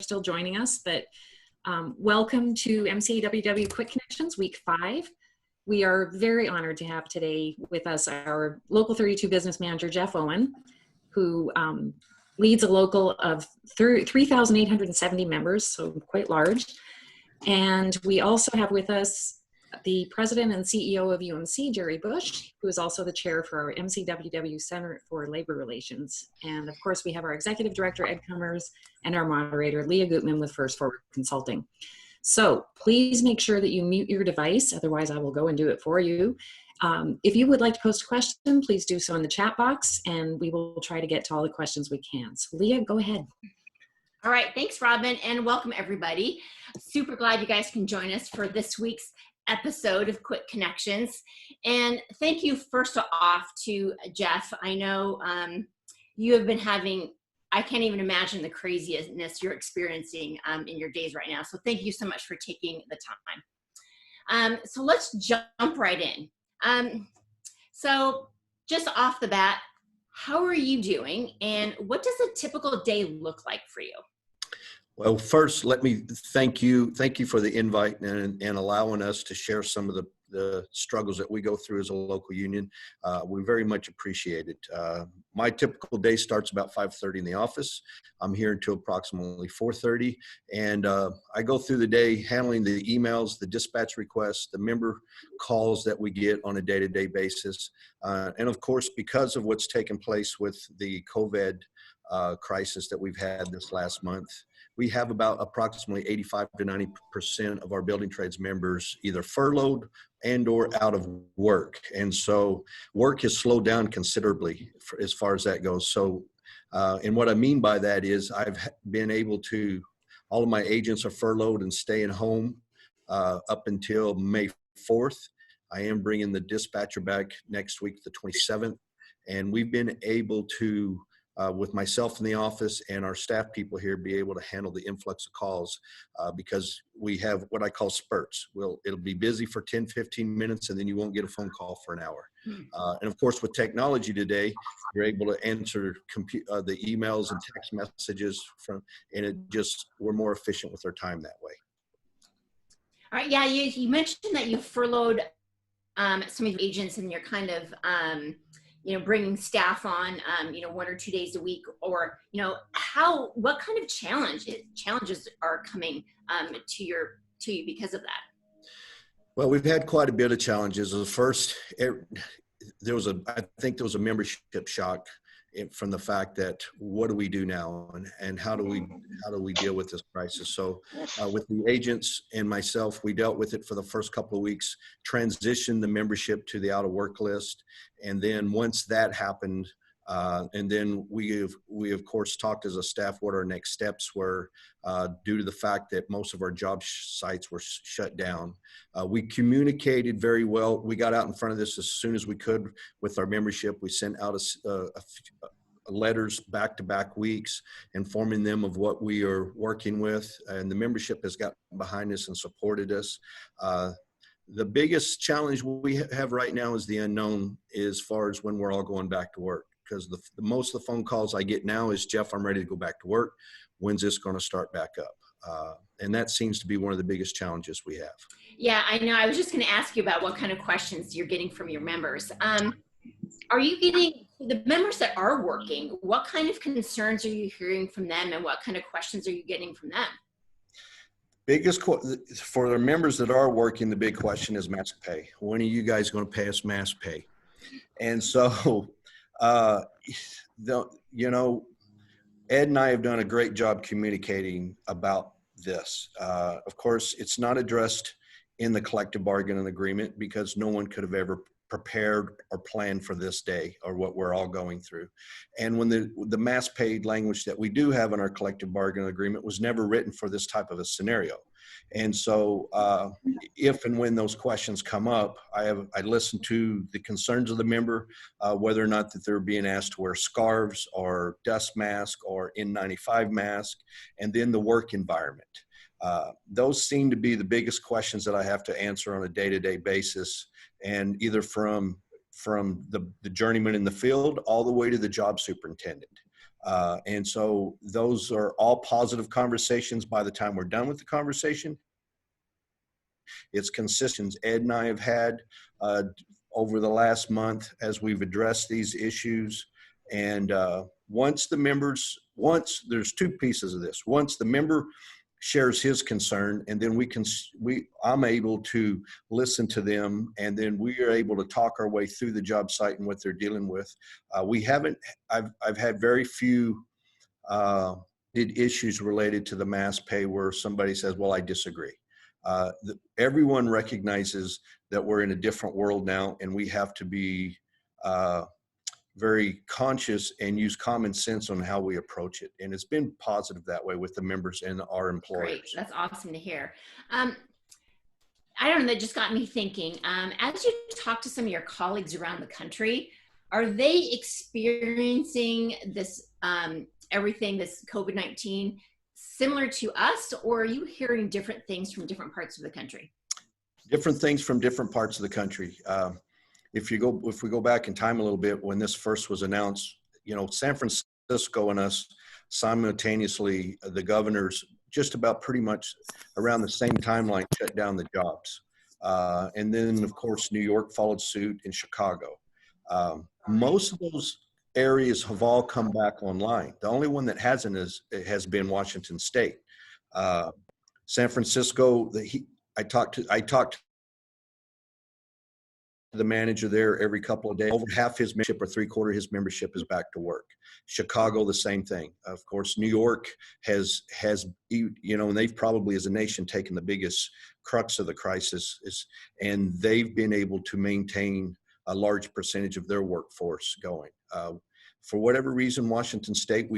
still joining us, but welcome to MCAWW Quick Connections Week 5. We are very honored to have today with us our Local 32 Business Manager, Jeff Owen, who leads a local of 3,870 members, so quite large. And we also have with us the President and CEO of UMC, Jerry Bush, who is also the chair for our MCWW Center for Labor Relations. And of course, we have our Executive Director, Ed Cummers, and our moderator, Leah Gutman with First Forward Consulting. So please make sure that you mute your device, otherwise I will go and do it for you. If you would like to post a question, please do so in the chat box, and we will try to get to all the questions we can. So Leah, go ahead. All right, thanks, Robin, and welcome everybody. Super glad you guys can join us for this week's episode of Quick Connections. And thank you first off to Jeff. I know you have been having, I can't even imagine the craziness you're experiencing in your days right now. So thank you so much for taking the time. So let's jump right in. So just off the bat, how are you doing? And what does a typical day look like for you? Well, first, let me thank you. Thank you for the invite and allowing us to share some of the struggles that we go through as a local union. We very much appreciate it. My typical day starts about 5:30 in the office. I'm here until approximately 4:30, and I go through the day handling the emails, the dispatch requests, the member calls that we get on a day-to-day basis. And of course, because of what's taken place with the COVID crisis that we've had this last month, we have about approximately 85 to 90% of our building trades members either furloughed and or out of work. And so work has slowed down considerably as far as that goes. So, and what I mean by that is I've been able to, all of my agents are furloughed and staying home up until May 4th. I am bringing the dispatcher back next week, the 27th. And we've been able to, with myself in the office and our staff people here, be able to handle the influx of calls because we have what I call spurts. It'll be busy for 10, 15 minutes, and then you won't get a phone call for an hour. And of course, with technology today, you're able to answer the emails and text messages and we're more efficient with our time that way. All right, yeah, you mentioned that you furloughed some of your agents and you're kind of, bringing staff on, 1 or 2 days a week, or, what kind of challenges are coming to you because of that? Well, we've had quite a bit of challenges. First, I think there was a membership shock from the fact that what do we do now and how do we deal with this crisis? So with the agents and myself, we dealt with it for the first couple of weeks, transitioned the membership to the out of work list. And then once that happened, and then we of course talked as a staff what our next steps were due to the fact that most of our job sites were shut down. We communicated very well. We got out in front of this as soon as we could with our membership. We sent out letters back-to-back weeks informing them of what we are working with, and the membership has gotten behind us and supported us. The biggest challenge we have right now is the unknown as far as when we're all going back to work. Because most of the phone calls I get now is, Jeff, I'm ready to go back to work. When's this going to start back up? And that seems to be one of the biggest challenges we have. Yeah, I know. I was just going to ask you about what kind of questions you're getting from your members. Are you getting, the members that are working, what kind of concerns are you hearing from them, and what kind of questions are you getting from them? For the members that are working, the big question is mask pay. When are you guys going to pay us mask pay? And so, Ed and I have done a great job communicating about this. Of course, it's not addressed in the collective bargaining agreement because no one could have ever prepared or planned for this day or what we're all going through. And when the mask paid language that we do have in our collective bargaining agreement was never written for this type of a scenario. And so if and when those questions come up, I listen to the concerns of the member, whether or not that they're being asked to wear scarves or dust mask or N95 mask, and then the work environment. Those seem to be the biggest questions that I have to answer on a day-to-day basis, and either from the journeyman in the field all the way to the job superintendent. And so those are all positive conversations by the time we're done with the conversation. It's consistent Ed and I have had over the last month as we've addressed these issues. And once there's two pieces of this. Once the member shares his concern, and then I'm able to listen to them, and then we are able to talk our way through the job site and what they're dealing with. I've had very few issues related to the mass pay where somebody says, well, I disagree. Everyone recognizes that we're in a different world now, and we have to be very conscious and use common sense on how we approach it. And it's been positive that way with the members and our employers. Great. That's awesome to hear. I don't know, that just got me thinking, as you talk to some of your colleagues around the country, are they experiencing this, this COVID-19 similar to us, or are you hearing different things from different parts of the country? Different things from different parts of the country. If we go back in time a little bit, when this first was announced, San Francisco and us simultaneously, the governors just about pretty much around the same timeline shut down the jobs. And then of course, New York followed suit in Chicago. Most of those areas have all come back online. The only one that hasn't has been Washington State. San Francisco, I talked to the manager there every couple of days. Over half his membership or 3/4 his membership is back to work. Chicago, the same thing. Of course, New York has and they've probably as a nation taken the biggest crux of the crisis, and they've been able to maintain a large percentage of their workforce going. For whatever reason, Washington State,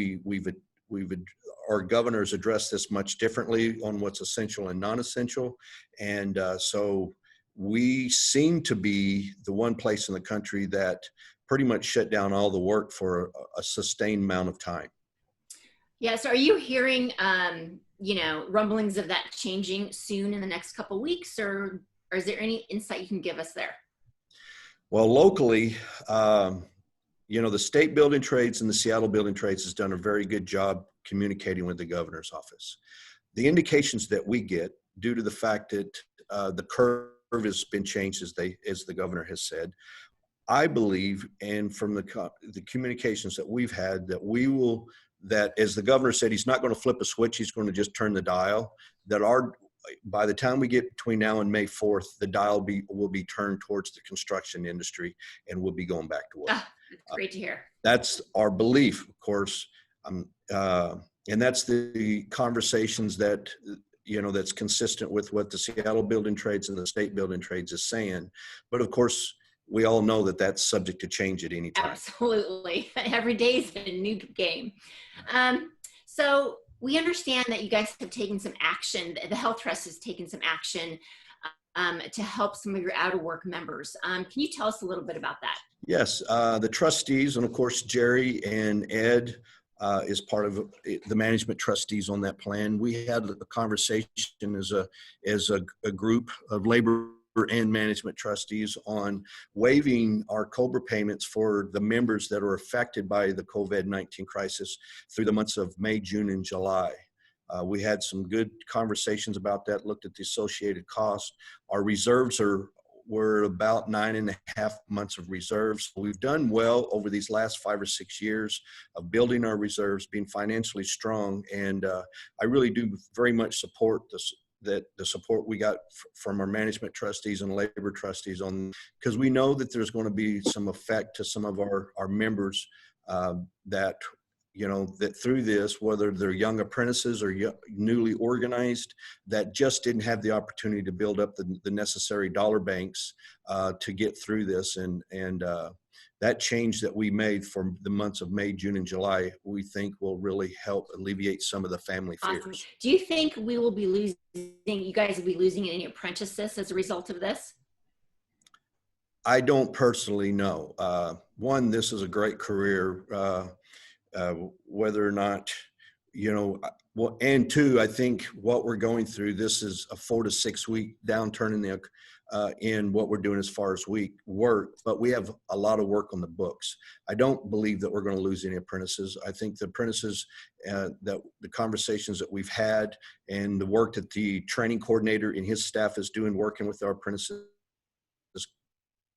our governors address this much differently on what's essential and non-essential, and so we seem to be the one place in the country that pretty much shut down all the work for a sustained amount of time. Yes. Are you hearing, rumblings of that changing soon in the next couple of weeks, or is there any insight you can give us there? Well, locally, the state building trades and the Seattle building trades has done a very good job communicating with the governor's office. The indications that we get, due to the fact that the curve has been changed, as the governor has said, I believe, and from the communications that we've had, that as the governor said, he's not going to flip a switch, he's going to just turn the dial, by the time we get between now and May 4th, the dial will be turned towards the construction industry, and we'll be going back to work. That's great to hear. That's our belief, of course, and that's the conversations that that's consistent with what the Seattle building trades and the state building trades is saying. But of course, we all know that that's subject to change at any time. Absolutely. Every day is a new game. So we understand that you guys have taken some action. The Health Trust has taken some action to help some of your out of work members. Can you tell us a little bit about that? Yes, the trustees, and of course, Jerry and Ed is part of the management trustees on that plan. We had a conversation as a group of labor and management trustees on waiving our COBRA payments for the members that are affected by the COVID-19 crisis through the months of May, June, and July. We had some good conversations about that, looked at the associated costs. Our reserves were about 9.5 months of reserves. We've done well over these last 5 or 6 years of building our reserves, being financially strong, and I really do very much support the support we got from our management trustees and labor trustees because we know that there's going to be some effect to some of our members that through this, whether they're young apprentices or newly organized, that just didn't have the opportunity to build up the necessary dollar banks to get through this. And that change that we made for the months of May, June, and July, we think will really help alleviate some of the family fears. Awesome. Do you think you guys will be losing any apprentices as a result of this? I don't personally know. One, this is a great career. Whether or not, and two, I think what we're going through, this is a 4 to 6 week downturn in the in what we're doing as far as work, but we have a lot of work on the books. I don't believe that we're going to lose any apprentices. I think the apprentices, that the conversations that we've had and the work that the training coordinator and his staff is doing, working with our apprentices,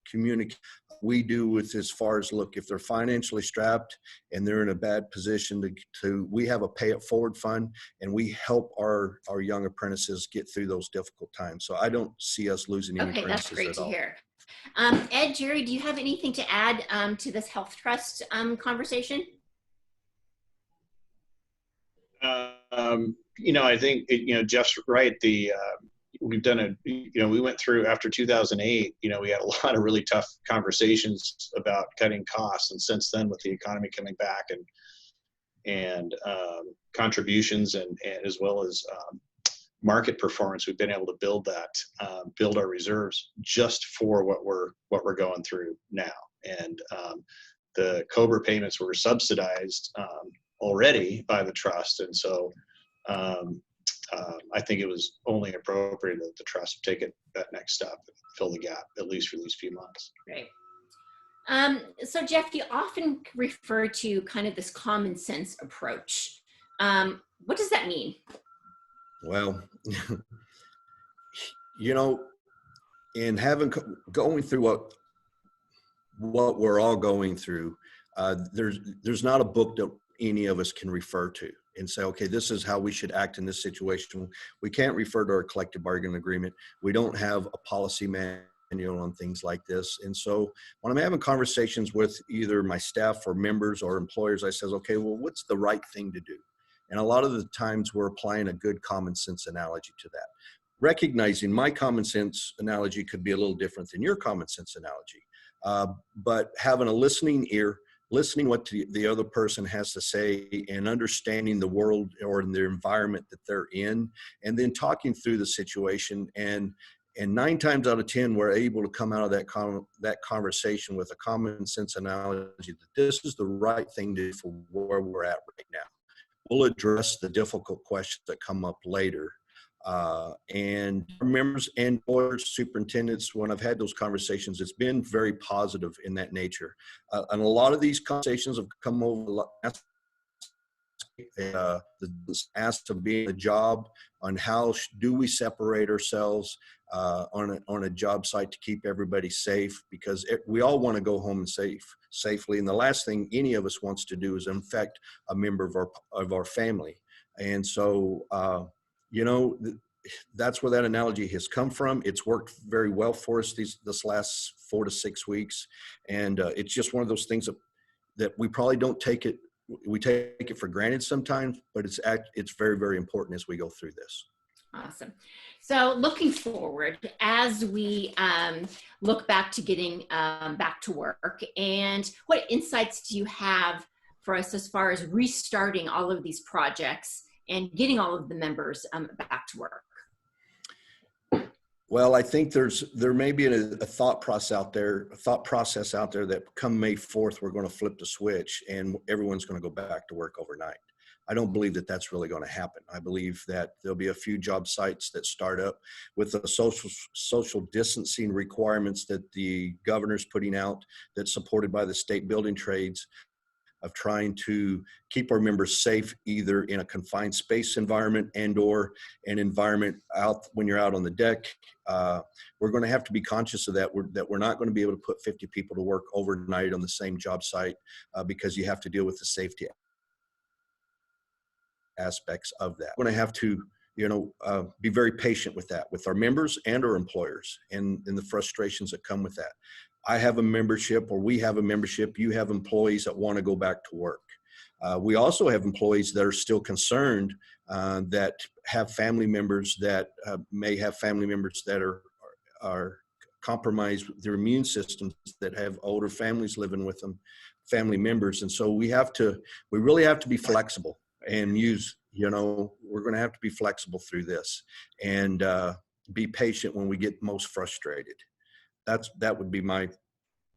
communicate. We do with as far as, look, if they're financially strapped and they're in a bad position we have a pay it forward fund, and we help our young apprentices get through those difficult times. So I don't see us losing any apprentices at all. Okay, that's great to hear. Ed, Jerry, do you have anything to add to this health trust conversation? I think, Jeff's right. We've done we went through after 2008, we had a lot of really tough conversations about cutting costs. And since then, with the economy coming back and contributions and as well as market performance, we've been able to build our reserves just for what we're going through now. And the COBRA payments were subsidized already by the trust. And so I think it was only appropriate that the trust take that next step and fill the gap, at least for these few months. Great. So Jeff, you often refer to kind of this common sense approach. What does that mean? Well, in going through what we're all going through, there's not a book that any of us can refer to and say, okay, this is how we should act in this situation. We can't refer to our collective bargaining agreement. We don't have a policy manual on things like this. And so when I'm having conversations with either my staff or members or employers, I says, okay, well, what's the right thing to do? And a lot of the times we're applying a good common sense analogy to that. Recognizing my common sense analogy could be a little different than your common sense analogy. But having a listening ear, listening what the other person has to say, and understanding the world or the environment that they're in, and then talking through the situation. And 9 times out of 10, we're able to come out of that conversation with a common sense analogy that this is the right thing to do for where we're at right now. We'll address the difficult questions that come up later. And members and employers, superintendents, when I've had those conversations, it's been very positive in that nature. And a lot of these conversations have come over asked to be in a job on how do we separate ourselves on a job site to keep everybody safe, because we all want to go home and safely. And the last thing any of us wants to do is infect a member of our family. And so, that's where that analogy has come from. It's worked very well for us this last 4 to 6 weeks. And it's just one of those things that we probably don't take it. We take it for granted sometimes, but it's very, very important as we go through this. Awesome. So looking forward, as we look back to getting back to work, and what insights do you have for us as far as restarting all of these projects and getting all of the members back to work? Well, I think there may be a thought process out there that come May 4th, we're going to flip the switch and everyone's going to go back to work overnight. I don't believe that that's really going to happen. I believe that there'll be a few job sites that start up with the social distancing requirements that the governor's putting out, that's supported by the state building trades, of trying to keep our members safe, either in a confined space environment and or an environment out when you're out on the deck. We're going to have to be conscious of that, that we're not going to be able to put 50 people to work overnight on the same job site because you have to deal with the safety aspects of that. We're going to have to be very patient with that, with our members and our employers, and the frustrations that come with that. I have a membership, or we have a membership. You have employees that want to go back to work. We also have employees that are still concerned that have family members that may have family members that are compromised with their immune systems, that have older families living with them, family members. And so we really have to be flexible and we're going to have to be flexible through this and be patient when we get most frustrated. That would be my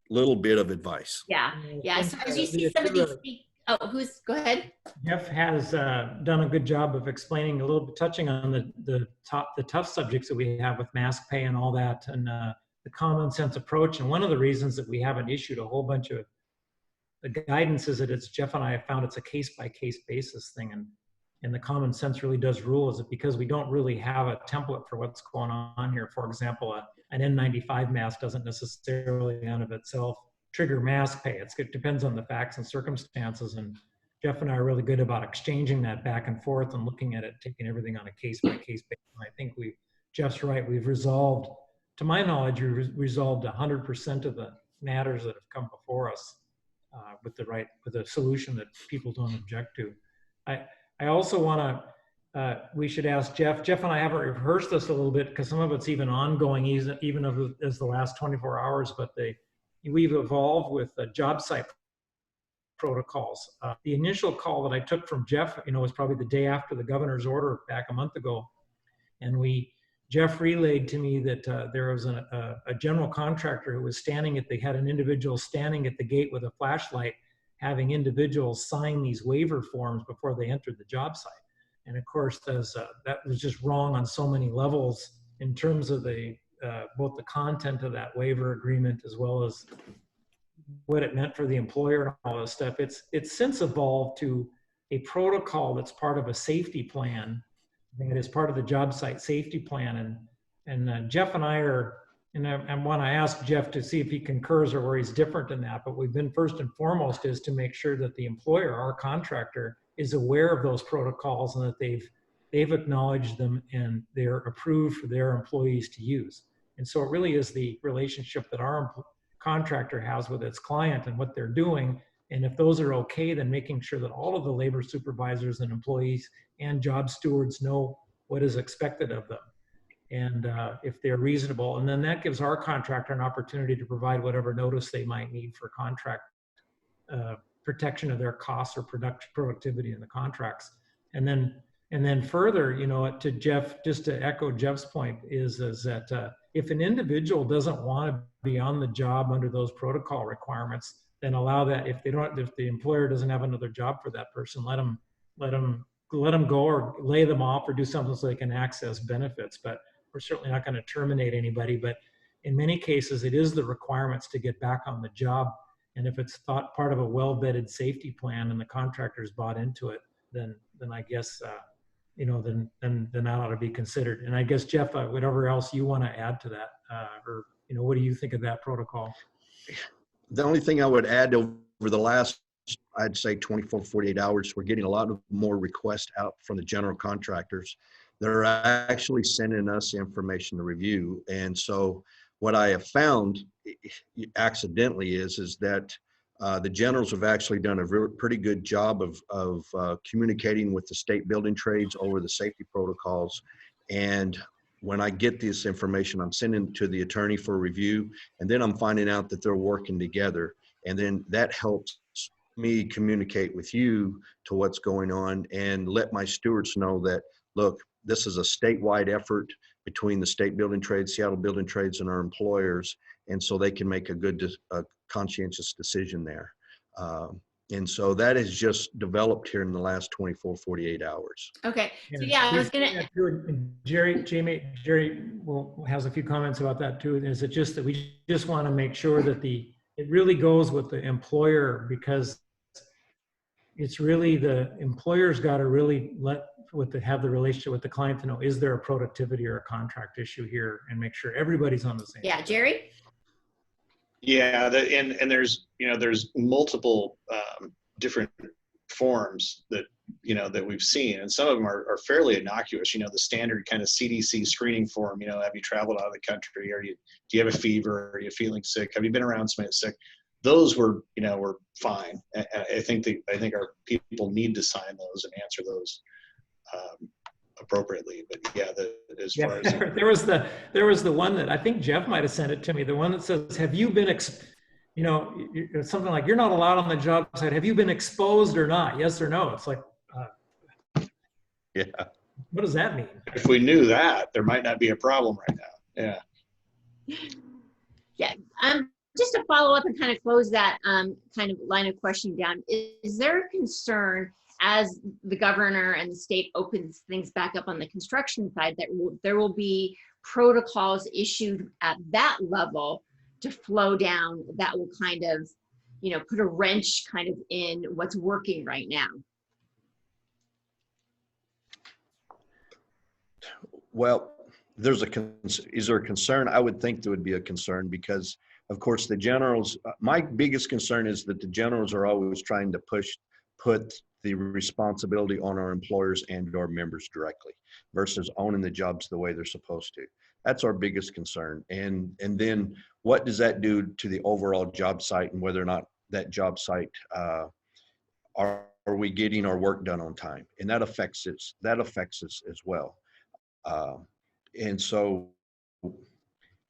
little bit of advice. Yeah. So as you see some of these Oh, go ahead. Jeff has done a good job of explaining a little bit, touching on the tough subjects that we have with mask pay and all that, and the common sense approach. And one of the reasons that we haven't issued a whole bunch of the guidance is that it's, Jeff and I have found it's a case-by-case basis thing, and the common sense really does rule, is it because we don't really have a template for what's going on here. For example, an N95 mask doesn't necessarily in of itself trigger mask pay. It depends on the facts and circumstances, and Jeff and I are really good about exchanging that back and forth and looking at it, taking everything on a case-by-case basis. And I think Jeff's right, we've resolved, to my knowledge, we've resolved 100% of the matters that have come before us with a solution that people don't object to. I also want to, we should ask Jeff. Jeff and I haven't rehearsed this a little bit because some of it's even ongoing, even as the last 24 hours, but we've evolved with job site protocols. The initial call that I took from Jeff, was probably the day after the governor's order back a month ago. And Jeff relayed to me that there was a general contractor who was had an individual standing at the gate with a flashlight, having individuals sign these waiver forms before they entered the job site. And of course, that was just wrong on so many levels in terms of both the content of that waiver agreement as well as what it meant for the employer and all this stuff. It's since evolved to a protocol that's part of a safety plan. That is part of the job site safety plan. And Jeff and I I want to ask Jeff to see if he concurs or where he's different in that. But we've been first and foremost is to make sure that the employer, our contractor, is aware of those protocols and that they've acknowledged them and they're approved for their employees to use. And so it really is the relationship that our contractor has with its client and what they're doing. And if those are okay, then making sure that all of the labor supervisors and employees and job stewards know what is expected of them. And if they're reasonable, and then that gives our contractor an opportunity to provide whatever notice they might need for contract protection of their costs or productivity in the contracts. And then further, to Jeff, just to echo Jeff's point, is that if an individual doesn't want to be on the job under those protocol requirements, then allow that. If the employer doesn't have another job for that person, let them go or lay them off or do something so they can access benefits. But we're certainly not going to terminate anybody. But in many cases, it is the requirements to get back on the job. And if it's thought part of a well-vetted safety plan and the contractor's bought into it, then I guess then that ought to be considered. And I guess Jeff, whatever else you want to add to that, or what do you think of that protocol? The only thing I would add, over the last, I'd say 24, 48 hours, we're getting a lot of more requests out from the general contractors. They're actually sending us information to review. And so what I have found accidentally is that the generals have actually done a pretty good job of communicating with the state building trades over the safety protocols. And when I get this information, I'm sending it to the attorney for review, and then I'm finding out that they're working together. And then that helps me communicate with you to what's going on and let my stewards know that, look, this is a statewide effort between the state building trades, Seattle building trades, and our employers. And so they can make a good, conscientious decision there. And so that has just developed here in the last 24, 48 hours. Okay. So yeah, I was going to. Jerry has a few comments about that too. Is it just that we just want to make sure that it really goes with the employer, because it's really the employer's got to really have the relationship with the client to know, is there a productivity or a contract issue here, and make sure everybody's on the same. Yeah, Jerry? Yeah, and there's multiple different forms that we've seen, and some of them are fairly innocuous. The standard kind of CDC screening form. Have you traveled out of the country? Do you have a fever? Are you feeling sick? Have you been around somebody that's sick? Those were fine. I think our people need to sign those and answer those appropriately. But yeah, as far as there was the one that I think Jeff might have sent it to me. The one that says, "Have you been something like, you're not allowed on the job site. Have you been exposed or not? Yes or no?" It's like, yeah. What does that mean? If we knew that, there might not be a problem right now. Yeah. Yeah. just to follow up and kind of close that kind of line of questioning down, is there a concern as the governor and the state opens things back up on the construction side that there will be protocols issued at that level to flow down that will kind of, you know, put a wrench kind of in what's working right now? Well, is there a concern? I would think there would be a concern because, of course, the generals, my biggest concern is that the generals are always trying to put the responsibility on our employers and our members directly versus owning the jobs the way they're supposed to. That's our biggest concern. And then what does that do to the overall job site and whether or not that job site, are we getting our work done on time? And that affects us as well. And so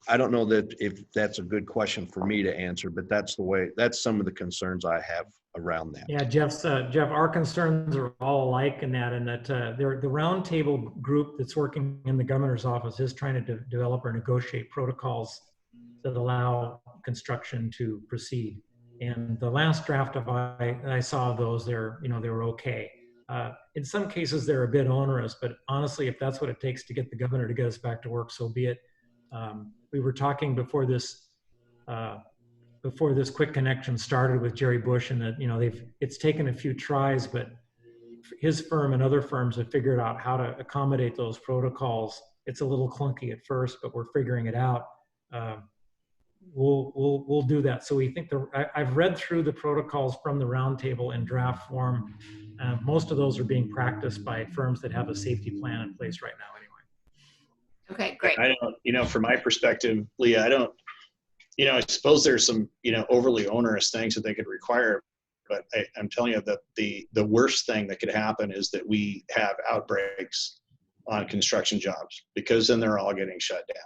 I don't know that if that's a good question for me to answer, but that's some of the concerns I have around that. Yeah, Jeff, our concerns are all alike in that, the roundtable group that's working in the governor's office is trying to develop or negotiate protocols that allow construction to proceed. And the last draft I saw of those, they were okay. In some cases, they're a bit onerous, but honestly, if that's what it takes to get the governor to get us back to work, so be it. We were talking before this quick connection started with Jerry Bush, and that it's taken a few tries, but his firm and other firms have figured out how to accommodate those protocols. It's a little clunky at first, but we're figuring it out. We'll do that. So we think I've read through the protocols from the roundtable in draft form. Most of those are being practiced by firms that have a safety plan in place right now anyway. Okay, great. I don't, from my perspective, Leah, I suppose there's some, overly onerous things that they could require, but I'm telling you that the worst thing that could happen is that we have outbreaks on construction jobs, because then they're all getting shut down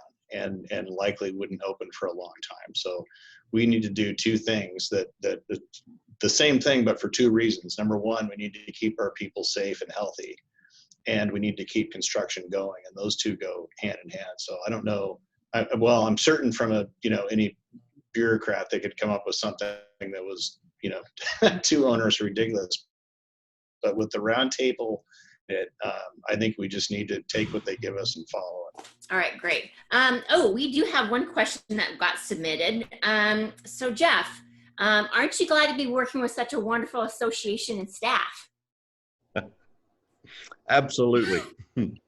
and likely wouldn't open for a long time. So we need to do two things the same thing, but for two reasons. Number one, we need to keep our people safe and healthy, and we need to keep construction going, and those two go hand in hand. So I don't know. I'm certain from any bureaucrat they could come up with something that was, too onerous or ridiculous. But with the roundtable, I think we just need to take what they give us and follow it. All right, great. We do have one question that got submitted. So Jeff, aren't you glad to be working with such a wonderful association and staff? Absolutely. And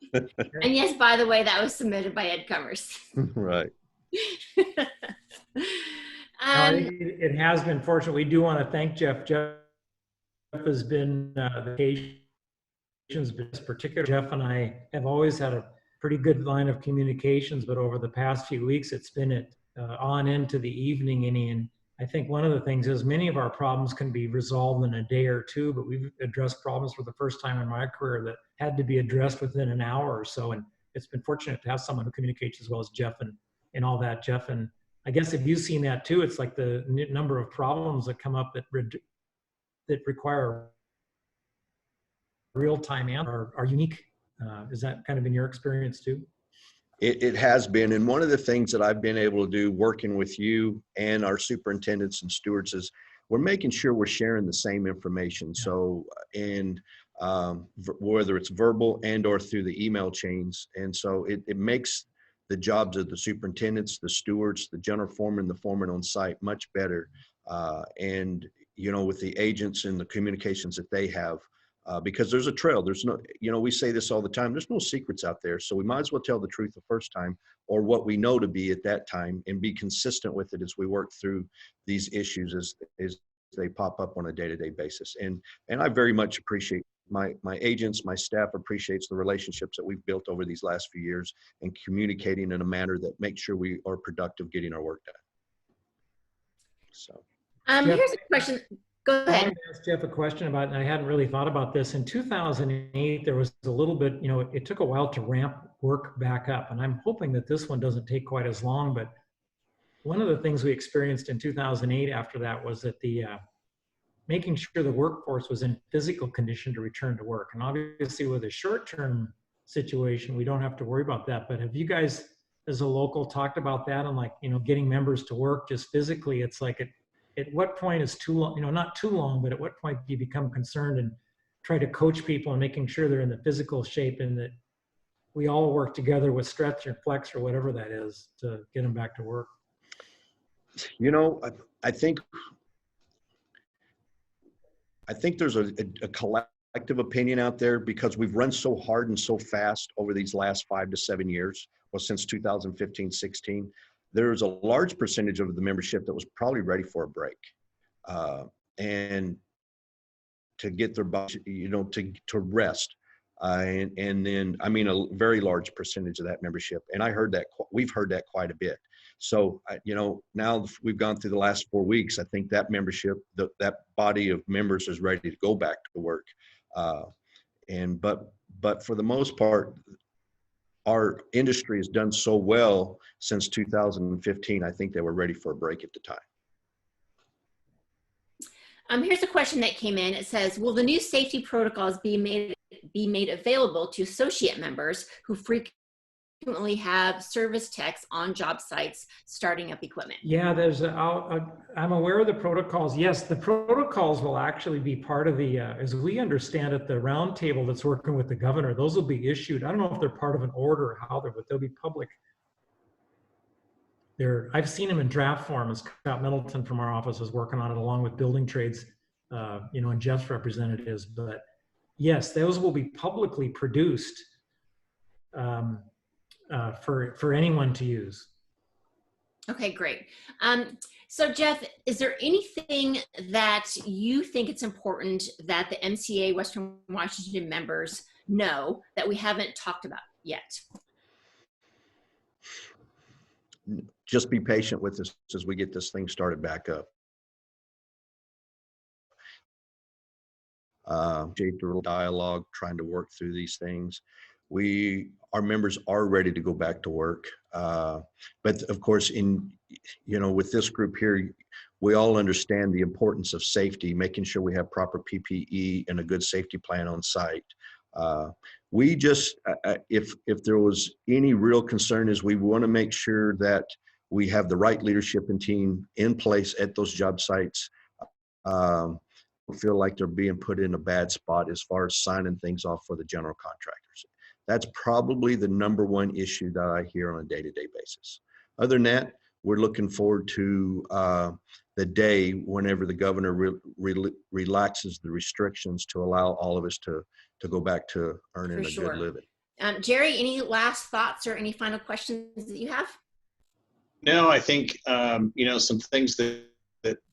yes, by the way, that was submitted by Ed Cummers. Right. It has been fortunate. We do want to thank Jeff. Jeff has been particularly Jeff and I have always had a pretty good line of communications, but over the past few weeks, it's been on into the evening inning. And I think one of the things is many of our problems can be resolved in a day or two, but we've addressed problems for the first time in my career that had to be addressed within an hour or so. And it's been fortunate to have someone who communicates as well as Jeff and all that, Jeff. And I guess if you've seen that too, it's like the number of problems that come up that require real-time answer are unique. Is that kind of in your experience too? It has been. And one of the things that I've been able to do working with you and our superintendents and stewards is we're making sure we're sharing the same information. Yeah. So, whether it's verbal and or through the email chains. And so it makes the jobs of the superintendents, the stewards, the general foreman, the foreman on site much better. And, with the agents and the communications that they have, because there's a trail. There's no, we say this all the time, there's no secrets out there. So we might as well tell the truth the first time, or what we know to be at that time, and be consistent with it as we work through these issues as they pop up on a day-to-day basis. And I very much appreciate my agents, my staff appreciates the relationships that we've built over these last few years and communicating in a manner that makes sure we are productive getting our work done. So. Here's a question. Go ahead. I wanted to ask Jeff a question about, and I hadn't really thought about this. In 2008, there was a little bit, it took a while to ramp work back up. And I'm hoping that this one doesn't take quite as long. But one of the things we experienced in 2008 after that was that making sure the workforce was in physical condition to return to work. And obviously with a short-term situation, we don't have to worry about that. But have you guys as a local talked about that, and like, you know, getting members to work just physically. It's like at what point is too long, you know, not too long, but at what point do you become concerned and try to coach people and making sure they're in the physical shape and that we all work together with stretch or flex or whatever that is to get them back to work. You know, I think there's a collective opinion out there because we've run so hard and so fast over these last 5 to 7 years. Well, since 2015, 16, there's a large percentage of the membership that was probably ready for a break, and to get their body, you know, to rest. And then, I mean, a very large percentage of that membership. And we've heard that quite a bit. So, you know, now we've gone through the last 4 weeks, I think that membership, that body of members is ready to go back to work. But for the most part, our industry has done so well since 2015. I think they were ready for a break at the time. Here's a question that came in. It says, will the new safety protocols be made available to associate members who frequently have service techs on job sites starting up equipment? Yeah, I'm aware of the protocols. Yes, the protocols will actually be part of the, as we understand it, the roundtable that's working with the governor. Those will be issued. I don't know if they're part of an order or how but they'll be public. I've seen them in draft form, as Scott Middleton from our office is working on it along with building trades, you know, and Jeff's representatives. But yes, those will be publicly produced for anyone to use. Okay, great. So Jeff, is there anything that you think it's important that the MCA Western Washington members know that we haven't talked about yet? Just be patient with us as we get this thing started back up. Dialogue, trying to work through these things. Our members are ready to go back to work. But of course, with this group here, we all understand the importance of safety, making sure we have proper PPE and a good safety plan on site. We just, if there was any real concern, is we want to make sure that we have the right leadership and team in place at those job sites. Feel like they're being put in a bad spot as far as signing things off for the general contractors. That's probably the #1 issue that I hear on a day-to-day basis. Other than that, we're looking forward to the day whenever the governor relaxes the restrictions to allow all of us to go back to earning a good living. Jerry, any last thoughts or any final questions that you have? No, I think, some things that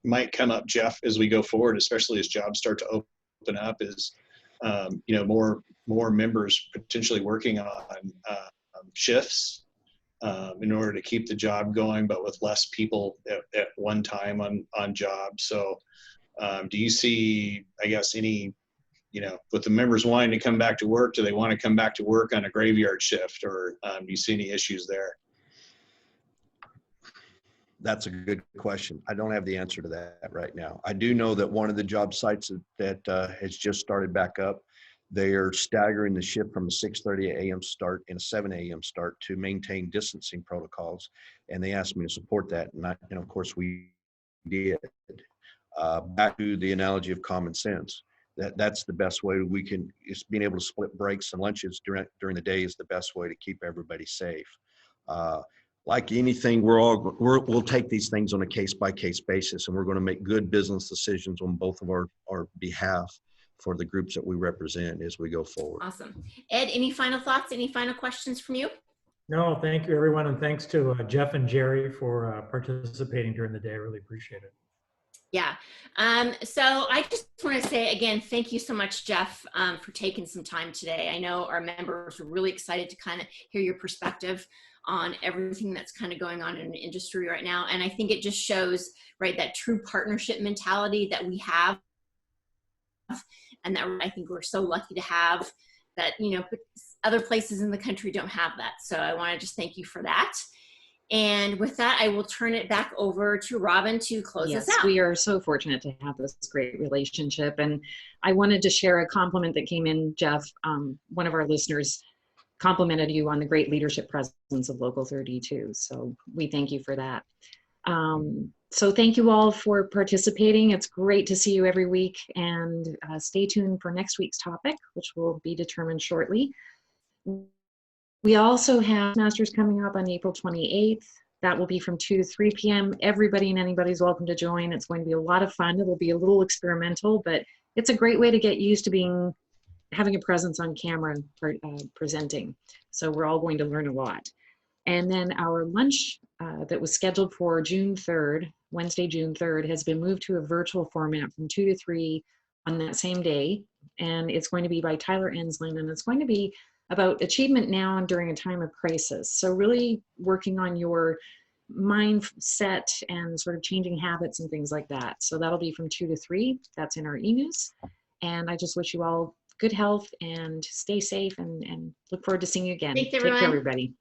might come up, Jeff, as we go forward, especially as jobs start to open up, is, more members potentially working on shifts in order to keep the job going, but with less people at one time on jobs. So do you see, I guess, any, with the members wanting to come back to work, do they want to come back to work on a graveyard shift, or do you see any issues there? That's a good question. I don't have the answer to that right now. I do know that one of the job sites that has just started back up, they are staggering the shift from a 6:30 a.m. start and a 7 a.m. start to maintain distancing protocols. And they asked me to support that. And of course we did. Back to the analogy of common sense. That's the best way we can, is being able to split breaks and lunches during the day is the best way to keep everybody safe. Like anything, we'll take these things on a case-by-case basis, and we're going to make good business decisions on both of our behalf for the groups that we represent as we go forward. Awesome. Ed, any final thoughts, any final questions from you? No, thank you, everyone, and thanks to Jeff and Jerry for participating during the day. I really appreciate it. Yeah. So I just want to say again, thank you so much, Jeff, for taking some time today. I know our members are really excited to kind of hear your perspective on everything that's kind of going on in the industry right now. And I think it just shows, right, that true partnership mentality that we have, and that I think we're so lucky to have that, other places in the country don't have that. So I want to just thank you for that. And with that, I will turn it back over to Robin to close us out. We are so fortunate to have this great relationship. And I wanted to share a compliment that came in, Jeff. One of our listeners complimented you on the great leadership presence of Local 32. So we thank you for that. So thank you all for participating. It's great to see you every week, and stay tuned for next week's topic, which will be determined shortly. We also have Masters coming up on April 28th. That will be from 2 to 3 p.m. Everybody and anybody's welcome to join. It's going to be a lot of fun. It'll be a little experimental, but it's a great way to get used to having a presence on camera presenting. So we're all going to learn a lot. And then our lunch that was scheduled for June 3rd, Wednesday, June 3rd, has been moved to a virtual format from 2 to 3 on that same day. And it's going to be by Tyler Enslin, and it's going to be about achievement now and during a time of crisis. So really working on your mindset and sort of changing habits and things like that. So that'll be from 2 to 3. That's in our e-news. And I just wish you all good health and stay safe, and look forward to seeing you again. Thanks, Take care, everyone. everybody.